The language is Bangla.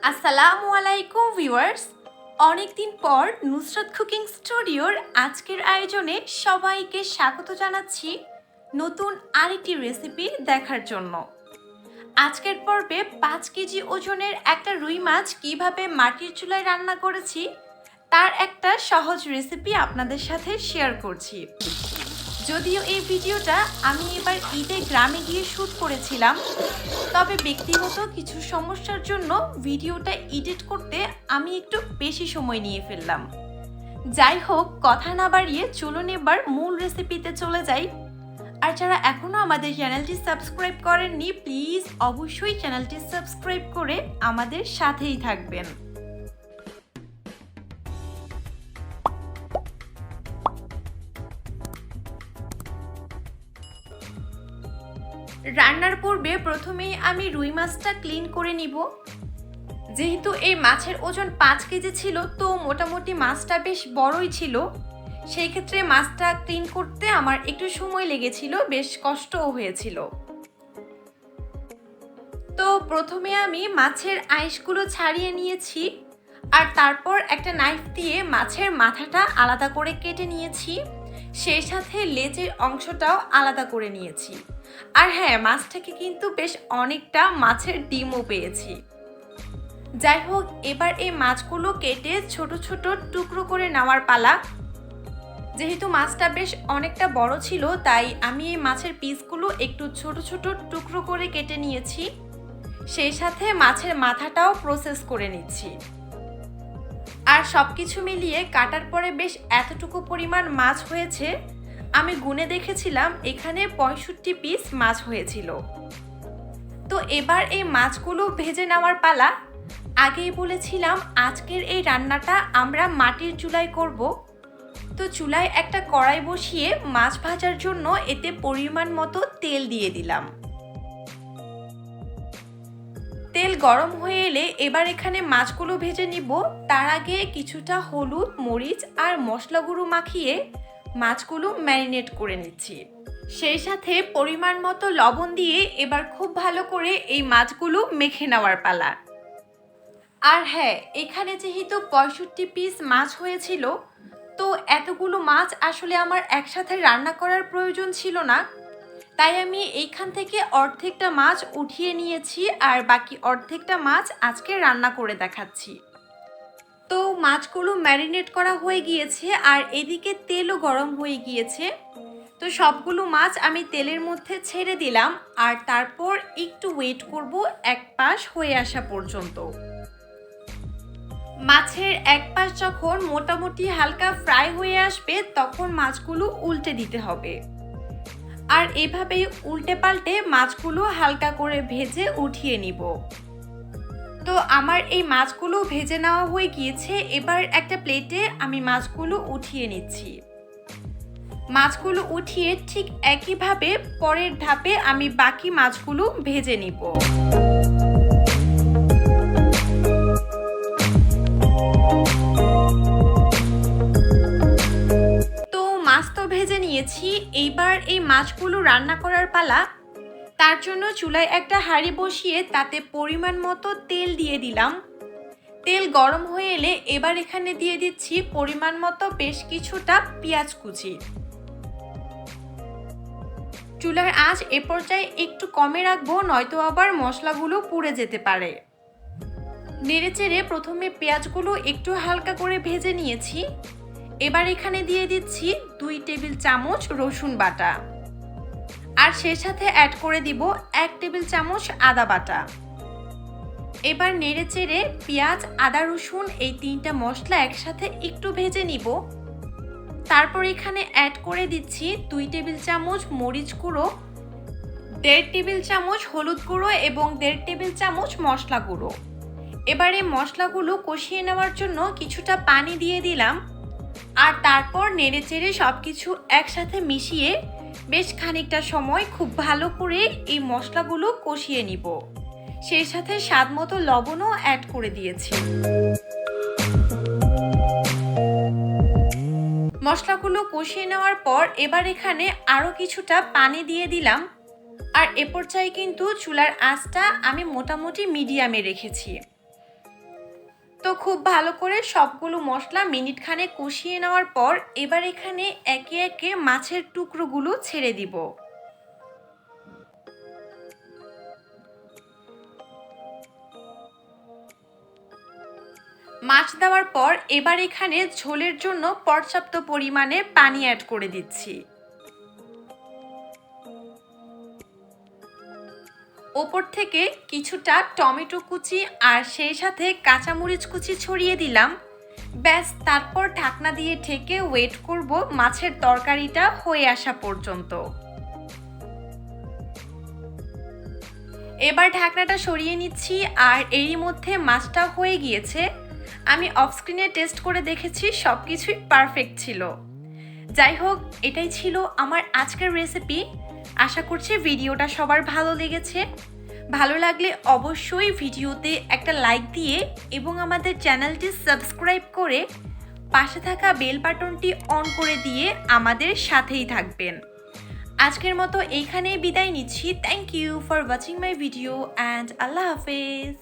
আসসালামু আলাইকুম ভিউয়ার্স, অনেকদিন পর নুসরাত কুকিং স্টুডিওর আজকের আয়োজনে সবাইকে স্বাগত জানাচ্ছি নতুন আরেকটি রেসিপি দেখার জন্য। আজকের পর্বে 5 কেজি ওজনের একটা রুই মাছ কিভাবে মাটির চুলায় রান্না করেছি তার একটা সহজ রেসিপি আপনাদের সাথে শেয়ার করছি। যদিও এই ভিডিওটা আমি এবার ঈদে গ্রামে গিয়ে শ্যুট করেছিলাম, তবে ব্যক্তিগত কিছু সমস্যার জন্য ভিডিওটা এডিট করতে আমি একটু বেশি সময় নিয়ে ফেললাম। যাই হোক, কথা না বাড়িয়ে চলুন এবার মূল রেসিপিতে চলে যাই। আর যারা এখনও আমাদের চ্যানেলটি সাবস্ক্রাইব করেননি, প্লিজ অবশ্যই চ্যানেলটি সাবস্ক্রাইব করে আমাদের সাথেই থাকবেন। রান্নার পূর্বে প্রথমেই আমি রুই মাছটা ক্লিন করে নিব। যেহেতু এই মাছের ওজন 5 কেজি ছিল, তো মোটামুটি মাছটা বেশ বড়ই ছিল, সেই ক্ষেত্রে মাছটা ক্লিন করতে আমার একটু সময় লেগেছিল, বেশ কষ্টও হয়েছিল। তো প্রথমে আমি মাছের আঁশগুলো ছাড়িয়ে নিয়েছি, আর তারপর একটা নাইফ দিয়ে মাছের মাথাটা আলাদা করে কেটে নিয়েছি, সেই সাথে লেজের অংশটাও আলাদা করে নিয়েছি। আর হ্যাঁ, মাছ থেকে কিন্তু বেশ অনেকটা মাছের ডিমও পেয়েছি। যাই হোক, এবার এই মাছগুলো কেটে ছোট ছোট টুকরো করে নেওয়ার পালা। যেহেতু মাছটা বেশ অনেকটা বড় ছিল, তাই আমি এই মাছের পিসগুলো একটু ছোট ছোট টুকরো করে কেটে নিয়েছি, সেই সাথে মাছের মাথাটাও প্রসেস করে নিচ্ছি। আর সব কিছু মিলিয়ে কাটার পরে বেশ এতটুকু পরিমাণ মাছ হয়েছে। আমি গুনে দেখেছিলাম, এখানে 65 পিস মাছ হয়েছিল। তো এবার এই মাছগুলো ভেজে নেওয়ার পালা। আগেই বলেছিলাম আজকের এই রান্নাটা আমরা মাটির চুলায় করব। তো চুলায় একটা কড়াই বসিয়ে মাছ ভাজার জন্য এতে পরিমাণ মতো তেল দিয়ে দিলাম। তেল গরম হয়ে এলে এবার এখানে মাছগুলো ভেজে নিব। তার আগে কিছুটা হলুদ, মরিচ আর মশলা গুঁড়ো মাখিয়ে মাছগুলো ম্যারিনেট করে নিচ্ছি। সেই সাথে পরিমাণ মতো লবণ দিয়ে এবার খুব ভালো করে এই মাছগুলো মেখে নেওয়ার পালা। আর হ্যাঁ, এখানে যেহেতু 65 পিস মাছ হয়েছিল, তো এতগুলো মাছ আসলে আমার একসাথে রান্না করার প্রয়োজন ছিল না, তাই আমি এইখান থেকে অর্ধেকটা মাছ উঠিয়ে নিয়েছি, আর বাকি অর্ধেকটা মাছ আজকে রান্না করে দেখাচ্ছি। তো মাছগুলো ম্যারিনেট করা হয়ে গিয়েছে, আর এদিকে তেলও গরম হয়ে গিয়েছে। তো সবগুলো মাছ আমি তেলের মধ্যে ছেড়ে দিলাম, আর তারপর একটু ওয়েট করব এক পাশ হয়ে আসা পর্যন্ত। মাছের এক পাশ যখন মোটামুটি হালকা ফ্রাই হয়ে আসবে, তখন মাছগুলো উল্টে দিতে হবে। আর এভাবেই উল্টে পাল্টে মাছগুলো হালকা করে ভেজে উঠিয়ে নিব। তো আমার এই মাছগুলো ভেজে নেওয়া হয়ে গিয়েছে। এবার একটা প্লেটে আমি মাছগুলো উঠিয়ে নিচ্ছি। মাছগুলো উঠিয়ে ঠিক একইভাবে পরের ধাপে আমি বাকি মাছগুলো ভেজে নিব। তো মাছ তো ভেজে নিয়েছি, এইবার এই মাছগুলো রান্না করার পালা। তার জন্য চুলায় একটা হাঁড়ি বসিয়ে তাতে পরিমাণ মতো তেল দিয়ে দিলাম। তেল গরম হয়ে এলে এবার এখানে দিয়ে দিচ্ছি পরিমাণ মতো বেশ কিছুটা পেঁয়াজ কুচি। চুলার আঁচ এ পর্যায়ে একটু কমে রাখবো, নয়তো আবার মশলাগুলো পুড়ে যেতে পারে। নেড়েচেড়ে প্রথমে পেঁয়াজগুলো একটু হালকা করে ভেজে নিয়েছি। এবার এখানে দিয়ে দিচ্ছি 2 টেবিল চামচ রসুন বাটা, আর সেই সাথে অ্যাড করে দিব 1 টেবিল চামচ আদা বাটা। এবার নেড়েচেড়ে পেঁয়াজ, আদা, রসুন এই 3টা মশলা একসাথে একটু ভেজে নিব। তারপর এখানে অ্যাড করে দিচ্ছি 2 টেবিল চামচ মরিচ গুঁড়ো, 1.5 টেবিল চামচ হলুদ গুঁড়ো এবং 1.5 টেবিল চামচ মশলা গুঁড়ো। এবার এই মশলাগুলো কষিয়ে নেওয়ার জন্য কিছুটা পানি দিয়ে দিলাম, আর তারপর নেড়েচেড়ে সব কিছু একসাথে মিশিয়ে বেশ খানিকটা সময় খুব ভালো করে এই মশলাগুলো কষিয়ে নিব। সেই সাথে স্বাদ মতো লবণও অ্যাড করে দিয়েছি। মশলাগুলো কষিয়ে নেওয়ার পর এবার এখানে আরও কিছুটা পানি দিয়ে দিলাম, আর এ পর্যায়ে কিন্তু চুলার আঁচটা আমি মোটামুটি মিডিয়ামে রেখেছি। তো খুব ভালো করে সবগুলো মশলা মিনিট খানেক কষিয়ে নেওয়ার পর এবার এখানে একে একে মাছের টুকরোগুলো ছেড়ে দিব। মাছ দেওয়ার পর এবার এখানে ঝোলের জন্য পর্যাপ্ত পরিমাণে পানি অ্যাড করে দিচ্ছি। ওপর থেকে কিছুটা টমেটো কুচি আর সেই সাথে কাঁচামরিচ কুচি ছড়িয়ে দিলাম। ব্যাস, তারপর ঢাকনা দিয়ে ঢেকে ওয়েট করব মাছের তরকারিটা হয়ে আসা পর্যন্ত। এবার ঢাকনাটা সরিয়ে নিচ্ছি আর এরই মধ্যে মাছটা হয়ে গিয়েছে। আমি অফ স্ক্রিনে টেস্ট করে দেখেছি, সব কিছুই পারফেক্ট ছিল। যাই হোক, এটাই ছিল আমার আজকের রেসিপি। আশা করছি ভিডিওটা সবার ভালো লেগেছে। ভালো লাগলে অবশ্যই ভিডিওতে একটা লাইক দিয়ে এবং আমাদের চ্যানেলটি সাবস্ক্রাইব করে পাশে থাকা বেল বাটনটি অন করে দিয়ে আমাদের সাথেই থাকবেন। আজকের মতো এইখানেই বিদায় নিচ্ছি। Thank you for watching my video and আল্লাহ হাফেজ।